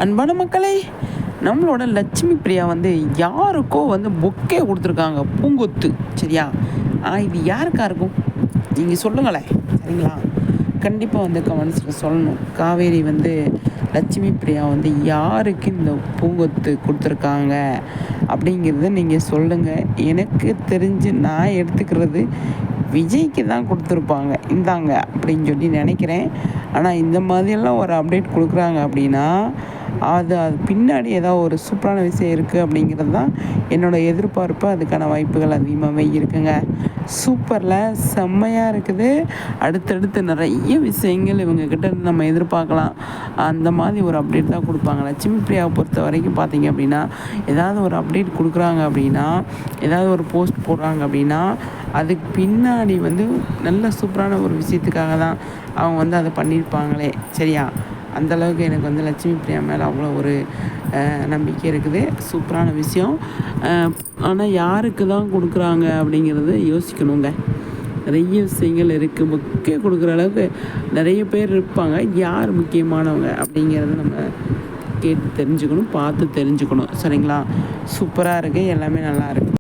அன்பான மக்களே, நம்மளோட லட்சுமி பிரியா வந்து யாருக்கோ வந்து பொக்கே கொடுத்துருக்காங்க, பூங்கொத்து. சரியா? இது யாருக்கா இருக்கும்? நீங்கள் சொல்லுங்களேன். சரிங்களா? கண்டிப்பாக வந்து கமெண்ட்ஸில் சொல்லணும். காவேரி வந்து லட்சுமி பிரியா வந்து யாருக்கு இந்த பூங்கொத்து கொடுத்துருக்காங்க அப்படிங்கிறத நீங்கள் சொல்லுங்கள். எனக்கு தெரிஞ்சு நான் எடுத்துக்கிறது விஜய்க்கு தான் கொடுத்துருப்பாங்க, இந்தாங்க அப்படின்னு சொல்லி நினைக்கிறேன். ஆனால் இந்த மாதிரியெல்லாம் ஒரு அப்டேட் கொடுக்குறாங்க அப்படின்னா அது பின்னாடி ஏதாவது ஒரு சூப்பரான விஷயம் இருக்குது அப்படிங்கிறது தான் என்னோடய எதிர்பார்ப்பு. அதுக்கான வாய்ப்புகள் அதிகமாகவே இருக்குங்க. சூப்பரில் செம்மையாக இருக்குது. அடுத்தடுத்து நிறைய விஷயங்கள் இவங்கக்கிட்ட இருந்து நம்ம எதிர்பார்க்கலாம். அந்த மாதிரி ஒரு அப்டேட் தான் கொடுப்பாங்க. லட்சுமி பிரியாவை பொறுத்த வரைக்கும் பார்த்தீங்க அப்படின்னா, ஏதாவது ஒரு அப்டேட் கொடுக்குறாங்க அப்படின்னா, ஏதாவது ஒரு போஸ்ட் போடுறாங்க அப்படின்னா, அதுக்கு பின்னாடி வந்து நல்ல சூப்பரான ஒரு விஷயத்துக்காக தான் அவங்க வந்து அதை பண்ணியிருப்பாங்களே. சரியா? அந்தளவுக்கு எனக்கு வந்து லட்சுமி பிரியா மேலே அவ்வளோ ஒரு நம்பிக்கை இருக்குது. சூப்பரான விஷயம். ஆனால் யாருக்கு தான் கொடுக்குறாங்க அப்படிங்கிறத யோசிக்கணுங்க. நிறைய விஷயங்கள் இருக்குது. முக்கிய கொடுக்குற அளவுக்கு நிறைய பேர் இருப்பாங்க. யார் முக்கியமானவங்க அப்படிங்கிறத நம்ம கேட்டு தெரிஞ்சுக்கணும், பார்த்து தெரிஞ்சுக்கணும். சரிங்களா? சூப்பராக இருக்குது, எல்லாமே நல்லா இருக்குது.